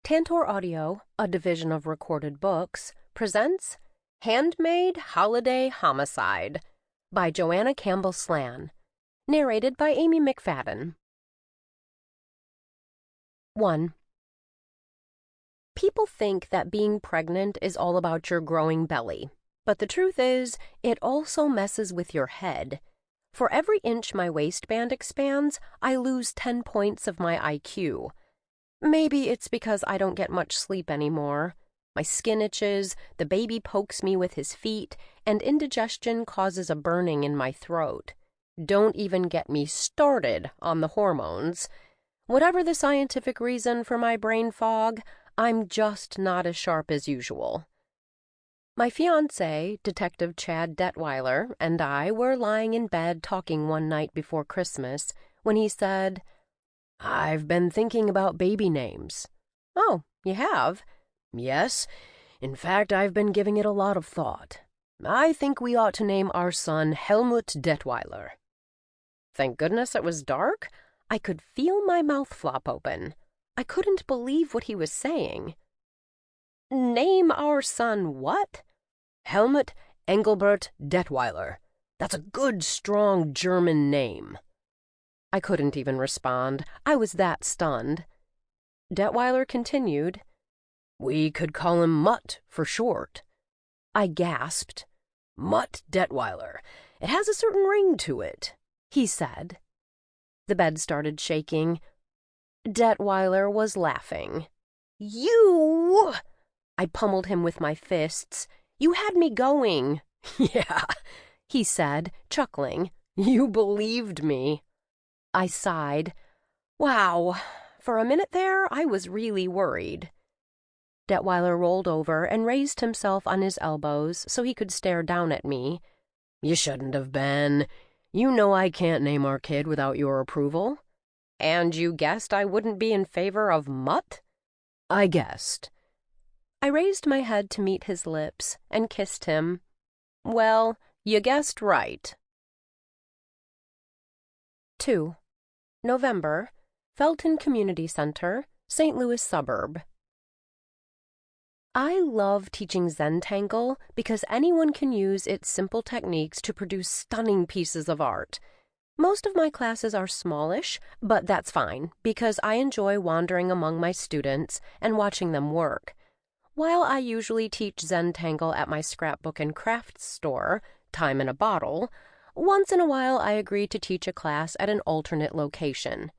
Tantor Audio, a division of Recorded Books, presents Handmade Holiday Homicide by Joanna Campbell Slan, narrated by Amy Mcfadden. 1. People think that being pregnant is all about your growing belly, but the truth is, it also messes with your head. For every inch my waistband expands, I lose 10 points of my IQ. Maybe it's because I don't get much sleep anymore. My skin itches, the baby pokes me with his feet, and indigestion causes a burning in my throat. Don't even get me started on the hormones. Whatever the scientific reason for my brain fog, I'm just not as sharp as usual. My fiancé, Detective Chad Detweiler, and I were lying in bed talking one night before Christmas when he said, "I've been thinking about baby names." "Oh, you have?" "Yes. In fact, I've been giving it a lot of thought. I think we ought to name our son Helmut Detweiler." Thank goodness it was dark. I could feel my mouth flop open. I couldn't believe what he was saying. "Name our son what?" "Helmut Engelbert Detweiler. That's a good, strong German name." I couldn't even respond. I was that stunned. Detweiler continued, "We could call him Mutt for short." I gasped. "Mutt Detweiler. It has a certain ring to it," he said. The bed started shaking. Detweiler was laughing. "You!" I pummeled him with my fists. "You had me going." "Yeah," he said, chuckling. "You believed me." I sighed. Wow, for a minute there, I was really worried. Detweiler rolled over and raised himself on his elbows so he could stare down at me. "You shouldn't have been. You know I can't name our kid without your approval." "And you guessed I wouldn't be in favor of Mutt?" "I guessed." I raised my head to meet his lips and kissed him. "Well, you guessed right." 2. November, Felton Community Center, St. Louis suburb. I love teaching Zentangle because anyone can use its simple techniques to produce stunning pieces of art. Most of my classes are smallish, but that's fine because I enjoy wandering among my students and watching them work. While I usually teach Zentangle at my scrapbook and crafts store, Time in a Bottle, once in a while I agree to teach a class at an alternate location.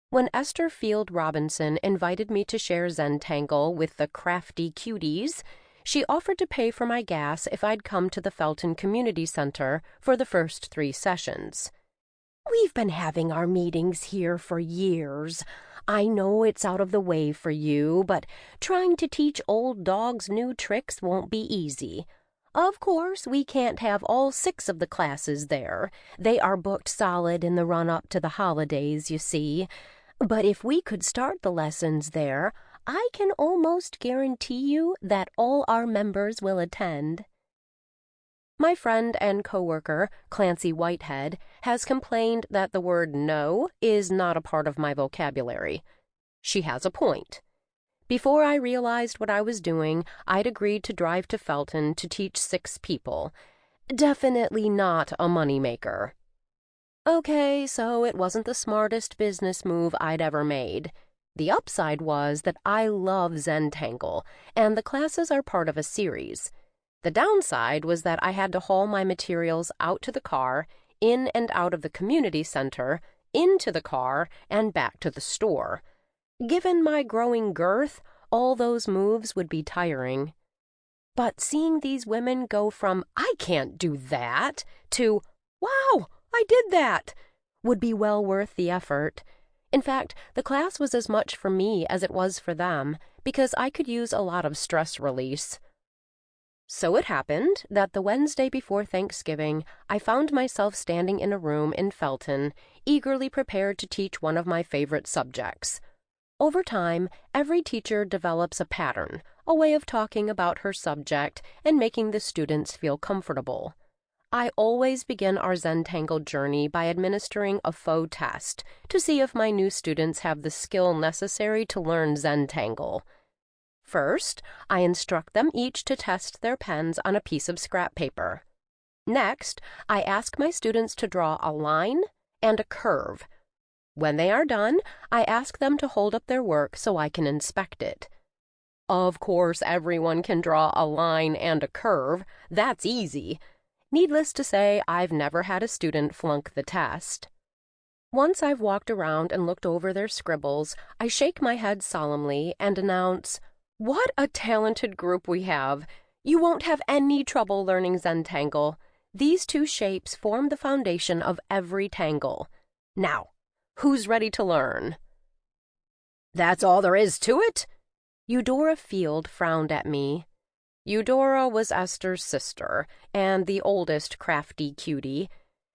When Esther Field Robinson invited me to share Zentangle with the crafty cuties, she offered to pay for my gas if I'd come to the Felton Community Center for the first 3 sessions. "We've been having our meetings here for years. I know it's out of the way for you, but trying to teach old dogs new tricks won't be easy. Of course, we can't have all 6 of the classes there. They are booked solid in the run-up to the holidays, you see. But if we could start the lessons there, I can almost guarantee you that all our members will attend." My friend and coworker, Clancy Whitehead, has complained that the word no is not a part of my vocabulary. She has a point. Before I realized what I was doing, I'd agreed to drive to Felton to teach 6 people. Definitely not a moneymaker. Okay, so it wasn't the smartest business move I'd ever made. The upside was that I love Zentangle, and the classes are part of a series. The downside was that I had to haul my materials out to the car, in and out of the community center, into the car, and back to the store. Given my growing girth, all those moves would be tiring. But seeing these women go from, "I can't do that," to, "Wow, I did that," would be well worth the effort. In fact, the class was as much for me as it was for them, because I could use a lot of stress release. So it happened that the Wednesday before Thanksgiving, I found myself standing in a room in Felton, eagerly prepared to teach one of my favorite subjects. Over time, every teacher develops a pattern, a way of talking about her subject and making the students feel comfortable. I always begin our Zentangle journey by administering a faux test to see if my new students have the skill necessary to learn Zentangle. First, I instruct them each to test their pens on a piece of scrap paper. Next, I ask my students to draw a line and a curve. When they are done, I ask them to hold up their work so I can inspect it. Of course, everyone can draw a line and a curve. That's easy. Needless to say, I've never had a student flunk the test. Once I've walked around and looked over their scribbles, I shake my head solemnly and announce, "What a talented group we have! You won't have any trouble learning Zentangle. These two shapes form the foundation of every tangle. Now, who's ready to learn?" "That's all there is to it?" Eudora Field frowned at me. Eudora was Esther's sister, and the oldest crafty cutie.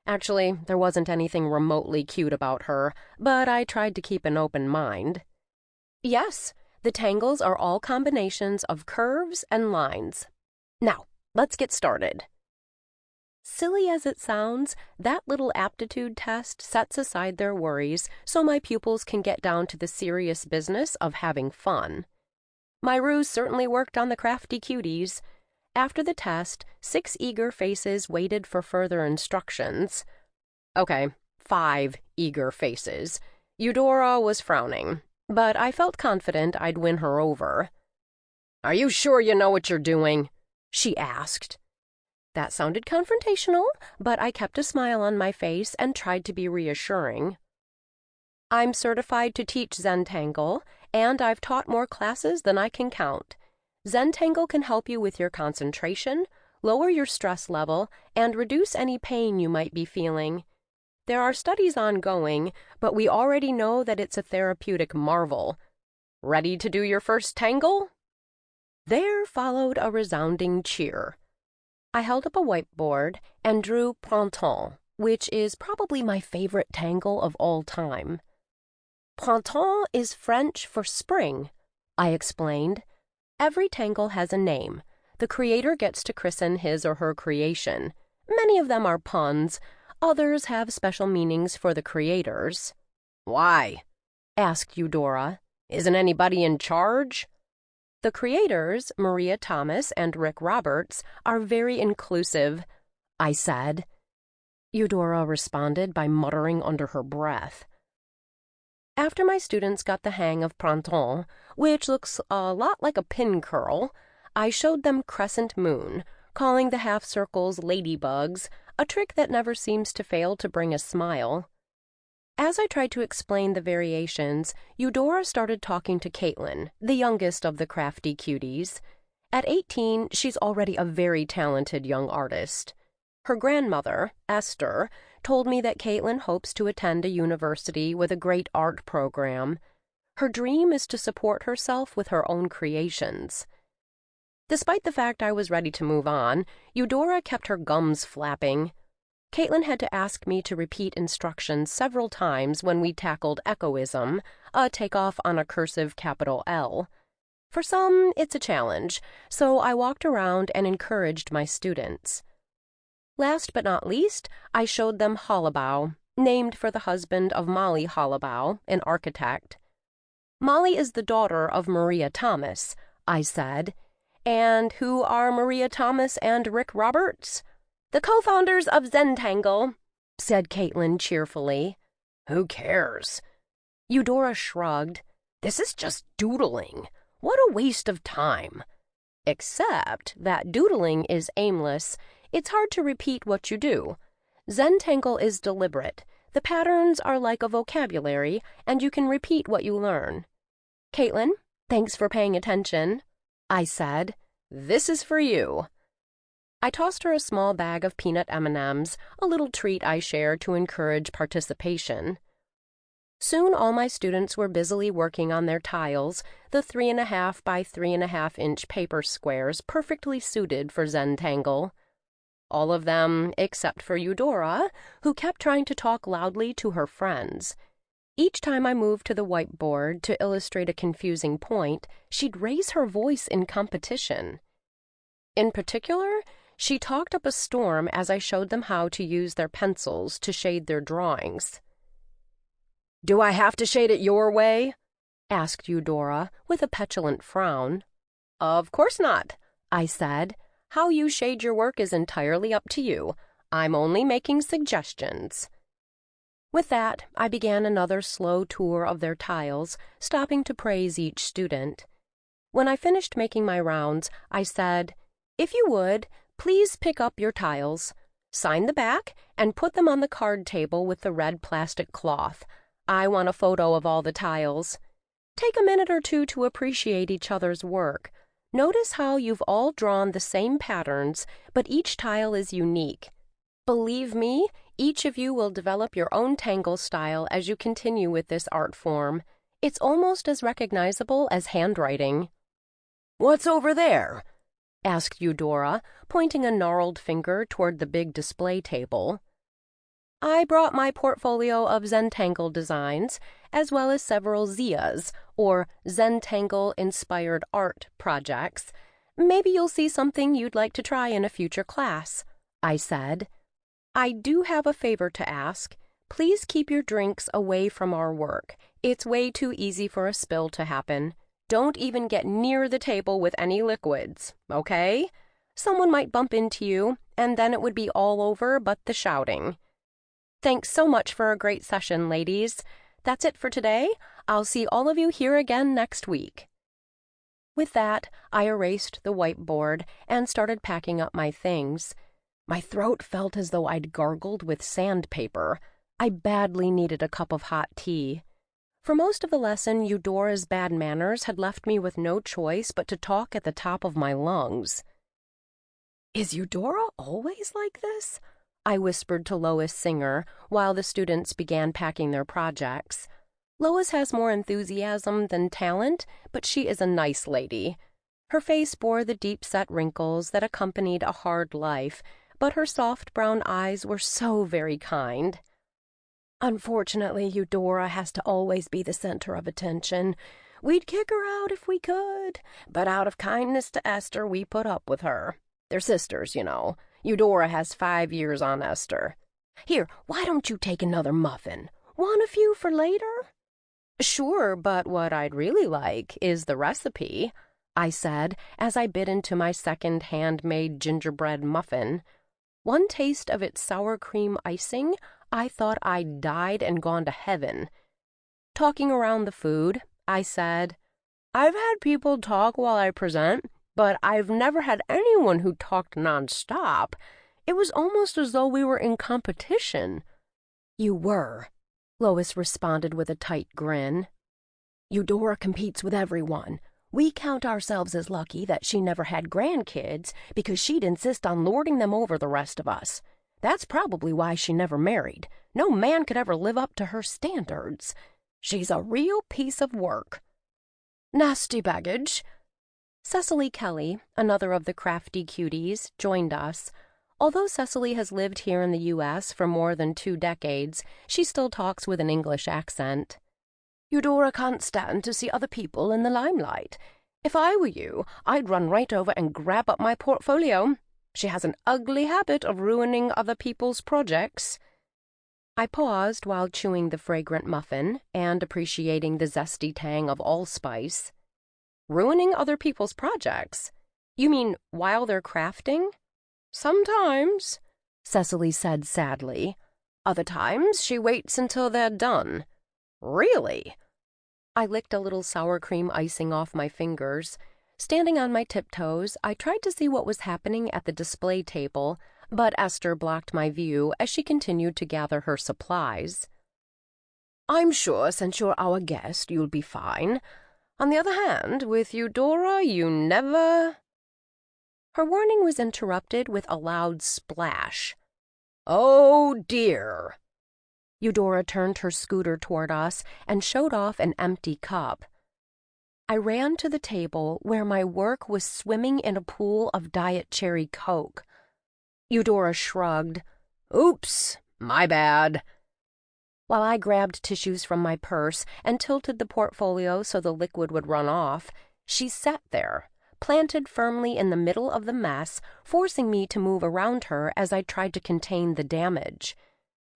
Actually, there wasn't anything remotely cute about her, but I tried to keep an open mind. Yes, the tangles are all combinations of curves and lines. Now, let's get started. Silly as it sounds, that little aptitude test sets aside their worries so my pupils can get down to the serious business of having fun. My ruse certainly worked on the crafty cuties. After the test, 6 eager faces waited for further instructions. Okay, 5 eager faces. Eudora was frowning, but I felt confident I'd win her over. "Are you sure you know what you're doing?" she asked. That sounded confrontational, but I kept a smile on my face and tried to be reassuring. "I'm certified to teach Zentangle, and I've taught more classes than I can count. Zentangle can help you with your concentration, lower your stress level, and reduce any pain you might be feeling. There are studies ongoing, but we already know that it's a therapeutic marvel. Ready to do your first tangle?" There followed a resounding cheer. I held up a whiteboard and drew printemps, which is probably my favorite tangle of all time. "Printemps is French for spring," I explained. "Every tangle has a name. The creator gets to christen his or her creation. Many of them are puns. Others have special meanings for the creators." "Why?" asked Eudora. "Isn't anybody in charge?" "The creators, Maria Thomas and Rick Roberts, are very inclusive," I said. Eudora responded by muttering under her breath. After my students got the hang of printemps, which looks a lot like a pin curl, I showed them crescent moon, calling the half circles ladybugs, a trick that never seems to fail to bring a smile. As I tried to explain the variations, Eudora started talking to Caitlin, the youngest of the crafty cuties. At 18, she's already a very talented young artist. Her grandmother, Esther, told me that Caitlin hopes to attend a university with a great art program. Her dream is to support herself with her own creations. Despite the fact I was ready to move on, Eudora kept her gums flapping. Caitlin had to ask me to repeat instructions several times when we tackled echoism, a takeoff on a cursive capital L. For some, it's a challenge, so I walked around and encouraged my students. Last but not least, I showed them Hollabaugh, named for the husband of Molly Hollabaugh, an architect. "Molly is the daughter of Maria Thomas," I said. "And who are Maria Thomas and Rick Roberts?" "The co-founders of Zentangle," said Caitlin cheerfully. "Who cares?" Eudora shrugged. "This is just doodling. What a waste of time." Except that doodling is aimless. It's hard to repeat what you do. Zentangle is deliberate. The patterns are like a vocabulary, and you can repeat what you learn. "Caitlin, thanks for paying attention," I said. "This is for you." I tossed her a small bag of peanut M&Ms, a little treat I shared to encourage participation. Soon all my students were busily working on their tiles, the 3.5 by 3.5 inch paper squares perfectly suited for Zentangle. All of them, except for Eudora, who kept trying to talk loudly to her friends. Each time I moved to the whiteboard to illustrate a confusing point, she'd raise her voice in competition. In particular, she talked up a storm as I showed them how to use their pencils to shade their drawings. "Do I have to shade it your way?" asked Eudora with a petulant frown. Of course not, I said. How you shade your work is entirely up to you. I'm only making suggestions. With that, I began another slow tour of their tiles, stopping to praise each student. When I finished making my rounds, I said, "If you would, please pick up your tiles, sign the back, and put them on the card table with the red plastic cloth. I want a photo of all the tiles. Take a minute or two to appreciate each other's work. Notice how you've all drawn the same patterns, but each tile is unique. Believe me, each of you will develop your own tangle style as you continue with this art form. It's almost as recognizable as handwriting." "What's over there?" asked Eudora, pointing a gnarled finger toward the big display table. I brought my portfolio of Zentangle designs, as well as several Zias, or Zentangle-inspired art projects. Maybe you'll see something you'd like to try in a future class, I said. I do have a favor to ask. Please keep your drinks away from our work. It's way too easy for a spill to happen. Don't even get near the table with any liquids, okay? Someone might bump into you, and then it would be all over but the shouting. Thanks so much for a great session, ladies. That's it for today. I'll see all of you here again next week. With that, I erased the whiteboard and started packing up my things. My throat felt as though I'd gargled with sandpaper. I badly needed a cup of hot tea. For most of the lesson, Eudora's bad manners had left me with no choice but to talk at the top of my lungs. "Is Eudora always like this?" I whispered to Lois Singer while the students began packing their projects. Lois has more enthusiasm than talent, but she is a nice lady. Her face bore the deep-set wrinkles that accompanied a hard life, but her soft brown eyes were so very kind. "Unfortunately, Eudora has to always be the center of attention. We'd kick her out if we could, but out of kindness to Esther, we put up with her. They're sisters, you know. Eudora has 5 years on Esther. Here, why don't you take another muffin? Want a few for later?" "Sure, but what I'd really like is the recipe," I said as I bit into my second handmade gingerbread muffin. One taste of its sour cream icing, I thought I'd died and gone to heaven. Talking around the food, I said, "I've had people talk while I present, but I've never had anyone who talked nonstop. It was almost as though we were in competition." "You were," Lois responded with a tight grin. "Eudora competes with everyone. We count ourselves as lucky that she never had grandkids because she'd insist on lording them over the rest of us. That's probably why she never married. No man could ever live up to her standards. She's a real piece of work." "Nasty baggage." Cecily Kelly, another of the crafty cuties, joined us. Although Cecily has lived here in the U.S. for more than 2 decades, she still talks with an English accent. "Eudora can't stand to see other people in the limelight. If I were you, I'd run right over and grab up my portfolio. She has an ugly habit of ruining other people's projects." I paused while chewing the fragrant muffin and appreciating the zesty tang of allspice. "Ruining other people's projects? You mean while they're crafting?" "Sometimes," Cecily said sadly. "Other times she waits until they're done." "Really?" I licked a little sour cream icing off my fingers. Standing on my tiptoes, I tried to see what was happening at the display table, but Esther blocked my view as she continued to gather her supplies. "I'm sure since you're our guest, you'll be fine. On the other hand, with Eudora, you never—" Her warning was interrupted with a loud splash. "Oh, dear!" Eudora turned her scooter toward us and showed off an empty cup. I ran to the table where my work was swimming in a pool of Diet Cherry Coke. Eudora shrugged. "Oops, my bad." While I grabbed tissues from my purse and tilted the portfolio so the liquid would run off, she sat there, planted firmly in the middle of the mess, forcing me to move around her as I tried to contain the damage.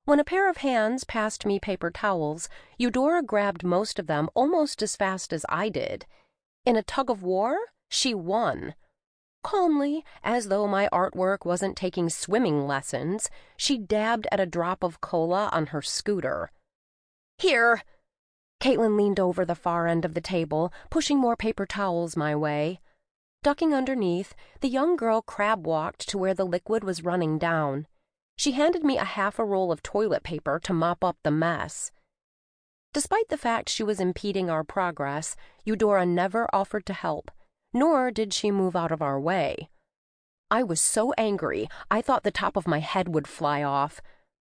When a pair of hands passed me paper towels, Eudora grabbed most of them almost as fast as I did. In a tug of war, She won. Calmly, as though my artwork wasn't taking swimming lessons, she dabbed at a drop of cola on her scooter. "Here!" Caitlin leaned over the far end of the table, pushing more paper towels my way. Ducking underneath, the young girl crab-walked to where the liquid was running down. She handed me a half a roll of toilet paper to mop up the mess. Despite the fact she was impeding our progress, Eudora never offered to help, nor did she move out of our way. I was so angry, I thought the top of my head would fly off.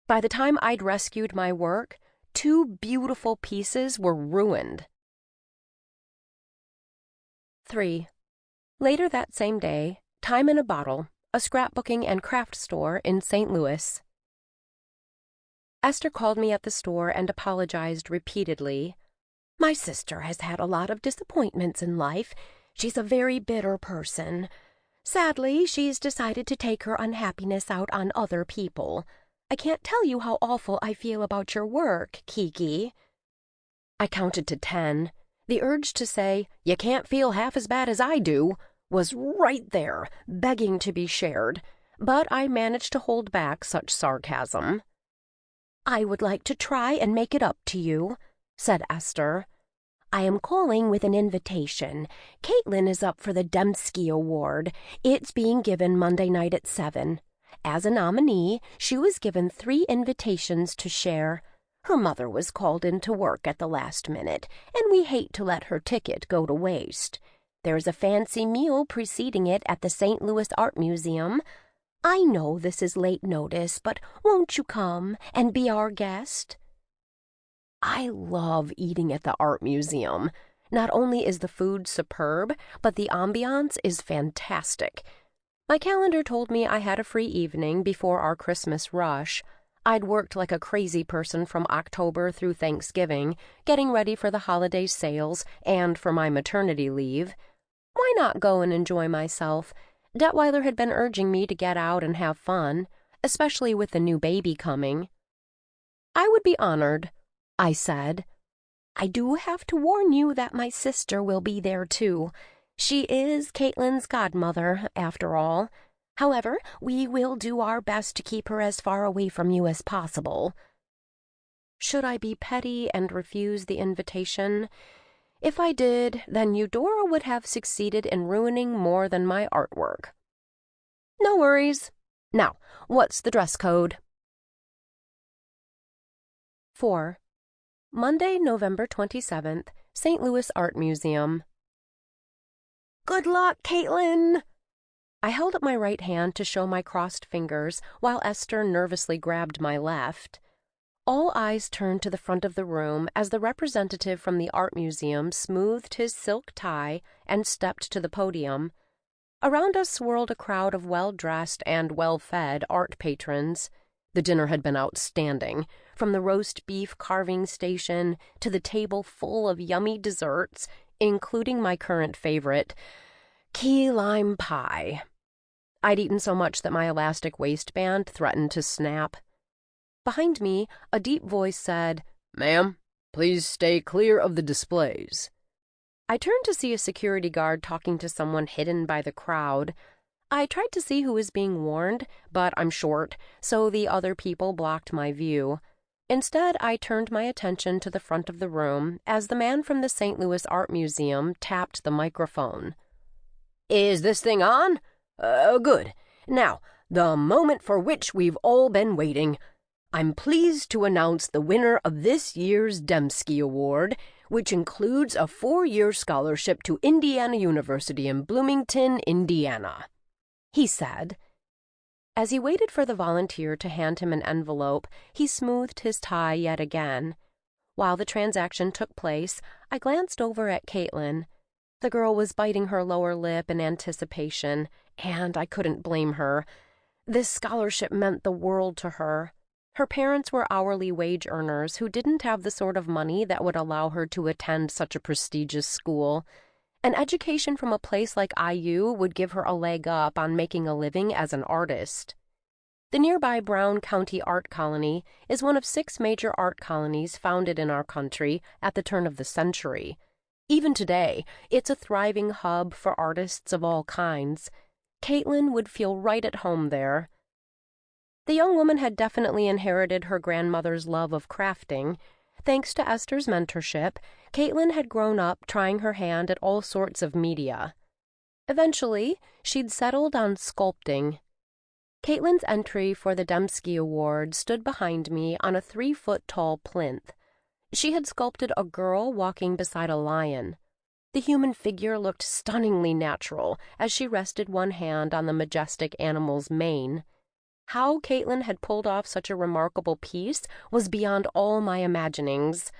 By the time I'd rescued my work, 2 beautiful pieces were ruined. 3. Later that same day, Time in a Bottle, a scrapbooking and craft store in St. Louis. Esther called me at the store and apologized repeatedly. "My sister has had a lot of disappointments in life. She's a very bitter person. Sadly, she's decided to take her unhappiness out on other people. I can't tell you how awful I feel about your work, Kiki." I counted to 10. The urge to say, "You can't feel half as bad as I do," was right there, begging to be shared, but I managed to hold back such sarcasm. "I would like to try and make it up to you," said Esther. "I am calling with an invitation. Caitlin is up for the Dembski Award. It's being given Monday night at 7. As a nominee, she was given 3 invitations to share. Her mother was called into work at the last minute, and we hate to let her ticket go to waste. There's a fancy meal preceding it at the St. Louis Art Museum. I know this is late notice, but won't you come and be our guest?" I love eating at the art museum. Not only is the food superb, but the ambiance is fantastic. My calendar told me I had a free evening before our Christmas rush. I'd worked like a crazy person from October through Thanksgiving, getting ready for the holiday sales and for my maternity leave. Why not go and enjoy myself? Detweiler had been urging me to get out and have fun, especially with the new baby coming. "I would be honored," I said. "I do have to warn you that my sister will be there too. She is Caitlin's godmother, after all. However, we will do our best to keep her as far away from you as possible." Should I be petty and refuse the invitation? If I did, then Eudora would have succeeded in ruining more than my artwork. No worries. Now, what's the dress code? 4. Monday, November 27th, St. Louis Art Museum. "Good luck, Caitlin!" I held up my right hand to show my crossed fingers, while Esther nervously grabbed my left. All eyes turned to the front of the room as the representative from the art museum smoothed his silk tie and stepped to the podium. Around us swirled a crowd of well-dressed and well-fed art patrons. The dinner had been outstanding, from the roast beef carving station to the table full of yummy desserts, including my current favorite, key lime pie. I'd eaten so much that my elastic waistband threatened to snap. Behind me, a deep voice said, "Ma'am, please stay clear of the displays." I turned to see a security guard talking to someone hidden by the crowd. I tried to see who was being warned, but I'm short, so the other people blocked my view. Instead, I turned my attention to the front of the room as the man from the St. Louis Art Museum tapped the microphone. "Is this thing on? Good. Now, the moment for which we've all been waiting. I'm pleased to announce the winner of this year's Dembski Award, which includes a 4-year scholarship to Indiana University in Bloomington, Indiana," he said. As he waited for the volunteer to hand him an envelope, he smoothed his tie yet again. While the transaction took place, I glanced over at Caitlin. The girl was biting her lower lip in anticipation, and I couldn't blame her. This scholarship meant the world to her. Her parents were hourly wage earners who didn't have the sort of money that would allow her to attend such a prestigious school. An education from a place like IU would give her a leg up on making a living as an artist. The nearby Brown County Art Colony is one of 6 major art colonies founded in our country at the turn of the century. Even today, it's a thriving hub for artists of all kinds. Caitlin would feel right at home there. The young woman had definitely inherited her grandmother's love of crafting. Thanks to Esther's mentorship, Caitlin had grown up trying her hand at all sorts of media. Eventually, she'd settled on sculpting. Caitlin's entry for the Dembski Award stood behind me on a 3-foot-tall plinth. She had sculpted a girl walking beside a lion. The human figure looked stunningly natural as she rested one hand on the majestic animal's mane. How Caitlin had pulled off such a remarkable piece was beyond all my imaginings.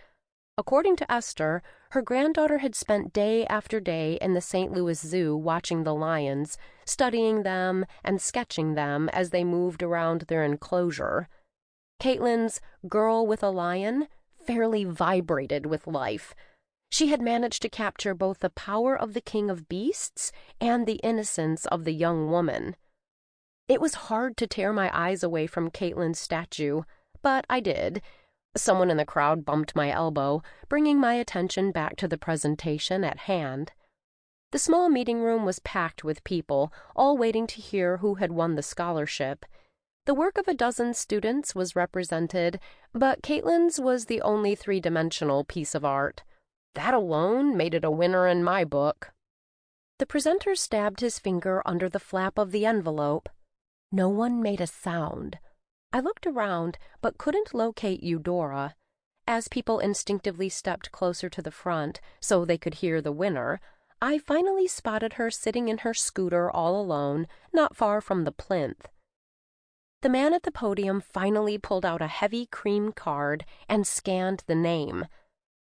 According to Esther, her granddaughter had spent day after day in the St. Louis Zoo watching the lions, studying them and sketching them as they moved around their enclosure. Caitlin's Girl with a Lion fairly vibrated with life. She had managed to capture both the power of the king of beasts and the innocence of the young woman. It was hard to tear my eyes away from Caitlin's statue, but I did. Someone in the crowd bumped my elbow, bringing my attention back to the presentation at hand. The small meeting room was packed with people, all waiting to hear who had won the scholarship. The work of a dozen students was represented, but Caitlin's was the only 3-dimensional piece of art. That alone made it a winner in my book. The presenter stabbed his finger under the flap of the envelope. No one made a sound. I looked around, but couldn't locate Eudora. As people instinctively stepped closer to the front so they could hear the winner, I finally spotted her sitting in her scooter all alone, not far from the plinth. The man at the podium finally pulled out a heavy cream card and scanned the name.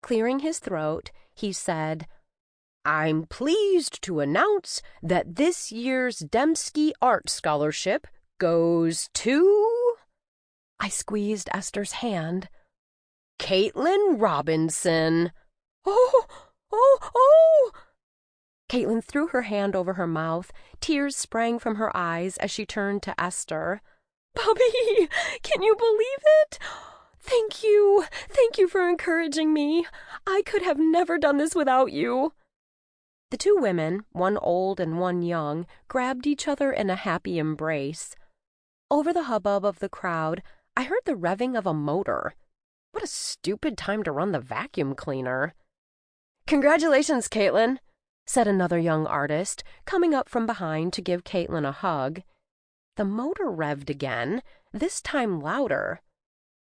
Clearing his throat, he said, "I'm pleased to announce that this year's Dembski Art Scholarship goes to..." I squeezed Esther's hand. "Caitlin Robinson." Oh! Caitlin threw her hand over her mouth. Tears sprang from her eyes as she turned to Esther. "Bobby, can you believe it? Thank you. Thank you for encouraging me. I could have never done this without you." The two women, one old and one young, grabbed each other in a happy embrace. Over the hubbub of the crowd, I heard the revving of a motor. What a stupid time to run the vacuum cleaner. "Congratulations, Caitlin," said another young artist, coming up from behind to give Caitlin a hug. The motor revved again, this time louder.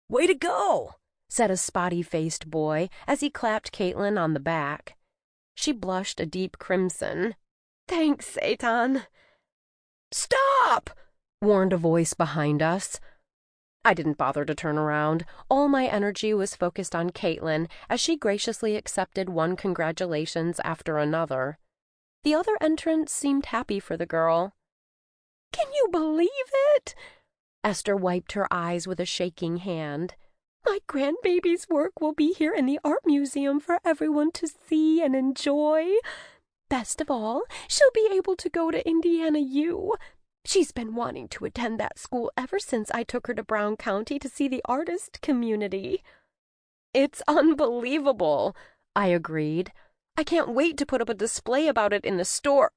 "Way to go," said a spotty-faced boy as he clapped Caitlin on the back. She blushed a deep crimson. "Thanks, Eitan." "Stop!" warned a voice behind us. I didn't bother to turn around. All my energy was focused on Caitlin as she graciously accepted one congratulations after another. The other entrants seemed happy for the girl. "Can you believe it?" Esther wiped her eyes with a shaking hand. "My grandbaby's work will be here in the art museum for everyone to see and enjoy. Best of all, she'll be able to go to Indiana U. She's been wanting to attend that school ever since I took her to Brown County to see the artist community." "It's unbelievable," I agreed. "I can't wait to put up a display about it in the store."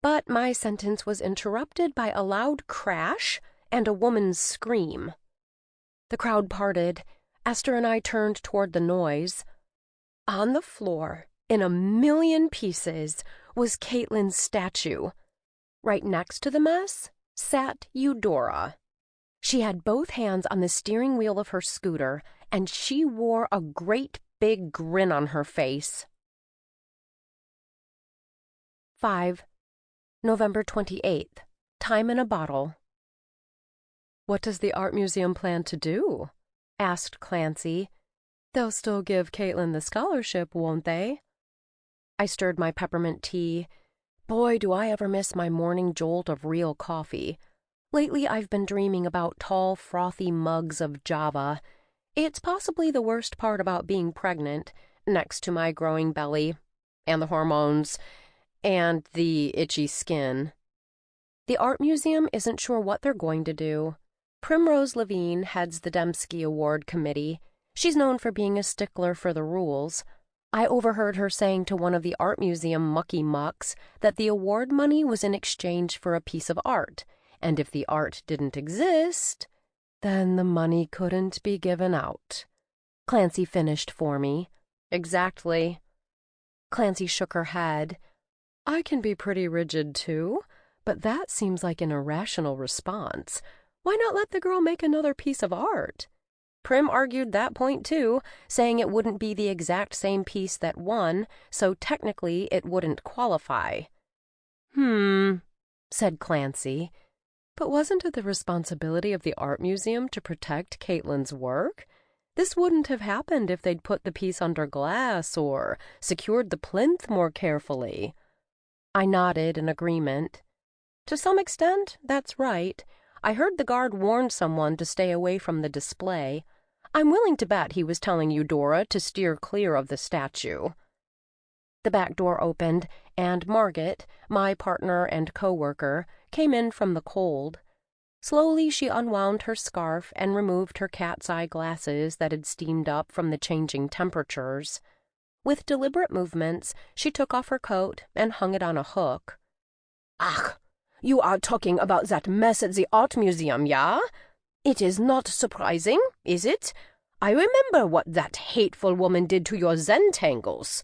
But my sentence was interrupted by a loud crash and a woman's scream. The crowd parted. Esther and I turned toward the noise. On the floor, in a million pieces, was Caitlin's statue. Right next to the mess sat Eudora. She had both hands on the steering wheel of her scooter, and she wore a great big grin on her face. 5. November 28th. Time in a bottle. "What does the art museum plan to do?" asked Clancy. "They'll still give Caitlin the scholarship, won't they?" I stirred my peppermint tea. Boy, do I ever miss my morning jolt of real coffee. Lately, I've been dreaming about tall, frothy mugs of Java. It's possibly the worst part about being pregnant, next to my growing belly, and the hormones, and the itchy skin. The art museum isn't sure what they're going to do. Primrose Levine heads the Dembski Award Committee. She's known for being a stickler for the rules. I overheard her saying to one of the art museum mucky mucks that the award money was in exchange for a piece of art, and if the art didn't exist, then the money couldn't be given out. Clancy finished for me. Exactly. Clancy shook her head. I can be pretty rigid, too, but that seems like an irrational response. Why not let the girl make another piece of art? Prim argued that point, too, saying it wouldn't be the exact same piece that won, so technically it wouldn't qualify. Said Clancy. But wasn't it the responsibility of the art museum to protect Caitlin's work? This wouldn't have happened if they'd put the piece under glass or secured the plinth more carefully. I nodded in agreement. To some extent, that's right. I heard the guard warn someone to stay away from the display. I'm willing to bet he was telling Eudora to steer clear of the statue. The back door opened, and Margaret, my partner and co-worker, came in from the cold. Slowly she unwound her scarf and removed her cat's eye glasses that had steamed up from the changing temperatures. With deliberate movements, she took off her coat and hung it on a hook. "Ach, you are talking about that mess at the art museum, yeah? It is not surprising, is it? I remember what that hateful woman did to your Zentangles."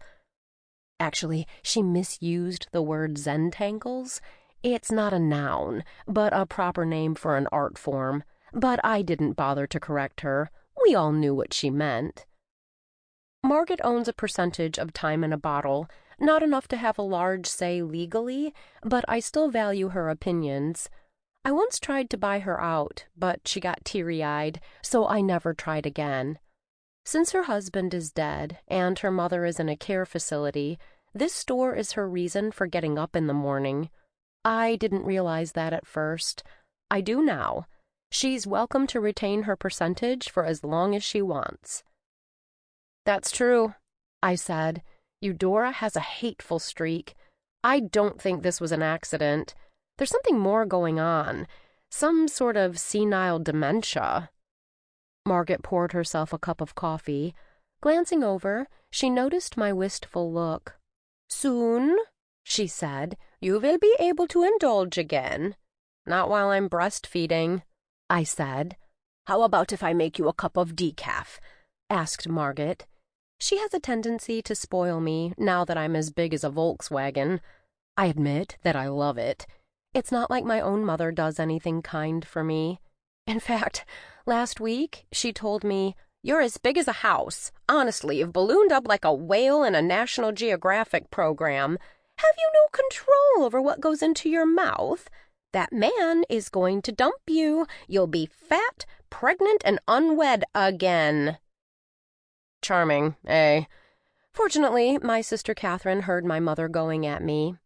Actually, she misused the word Zentangles. It's not a noun, but a proper name for an art form. But I didn't bother to correct her. We all knew what she meant. Margaret owns a percentage of time in a bottle, not enough to have a large say legally, but I still value her opinions. I once tried to buy her out, but she got teary-eyed, so I never tried again. Since her husband is dead and her mother is in a care facility, this store is her reason for getting up in the morning. I didn't realize that at first. I do now. She's welcome to retain her percentage for as long as she wants. "That's true," I said. "Eudora has a hateful streak. I don't think this was an accident. There's something more going on. Some sort of senile dementia." Margaret poured herself a cup of coffee. Glancing over, she noticed my wistful look. "Soon," she said, "you will be able to indulge again." "Not while I'm breastfeeding," I said. "How about if I make you a cup of decaf?" asked Margaret. She has a tendency to spoil me now that I'm as big as a Volkswagen. I admit that I love it. It's not like my own mother does anything kind for me. In fact, last week she told me, "You're as big as a house. Honestly, you've ballooned up like a whale in a National Geographic program. Have you no control over what goes into your mouth? That man is going to dump you. You'll be fat, pregnant, and unwed again." Charming, eh? Fortunately, my sister Catherine heard my mother going at me.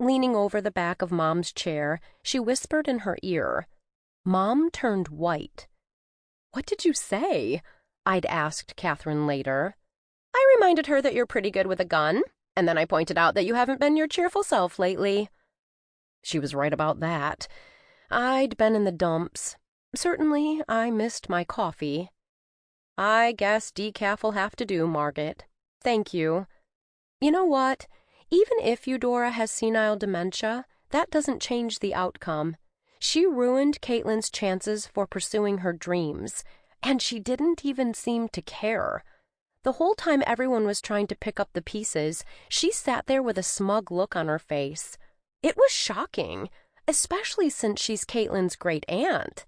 Leaning over the back of Mom's chair, she whispered in her ear. Mom turned white. "What did you say?" I'd asked Catherine later. "I reminded her that you're pretty good with a gun, and then I pointed out that you haven't been your cheerful self lately." She was right about that. I'd been in the dumps. Certainly, I missed my coffee. "I guess decaf will have to do, Margaret. Thank you. You know what? Even if Eudora has senile dementia, that doesn't change the outcome. She ruined Caitlin's chances for pursuing her dreams, and she didn't even seem to care. The whole time everyone was trying to pick up the pieces, she sat there with a smug look on her face. It was shocking, especially since she's Caitlin's great-aunt.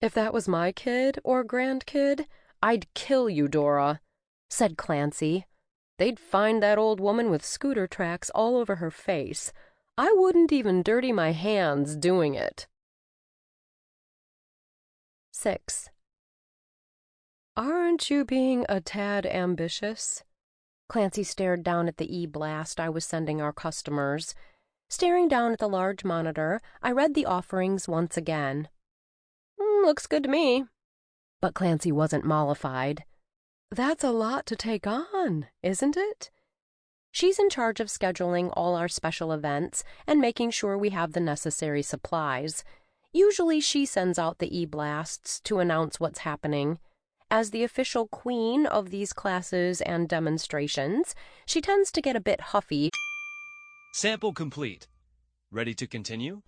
"If that was my kid or grandkid, I'd kill Eudora," said Clancy. "They'd find that old woman with scooter tracks all over her face. I wouldn't even dirty my hands doing it." 6. "Aren't you being a tad ambitious?" Clancy stared down at the e-blast I was sending our customers. Staring down at the large monitor, I read the offerings once again. "Looks good to me." But Clancy wasn't mollified. "That's a lot to take on, isn't it?" She's in charge of scheduling all our special events and making sure we have the necessary supplies. Usually she sends out the e-blasts to announce what's happening. As the official queen of these classes and demonstrations, she tends to get a bit huffy. Sample complete. Ready to continue?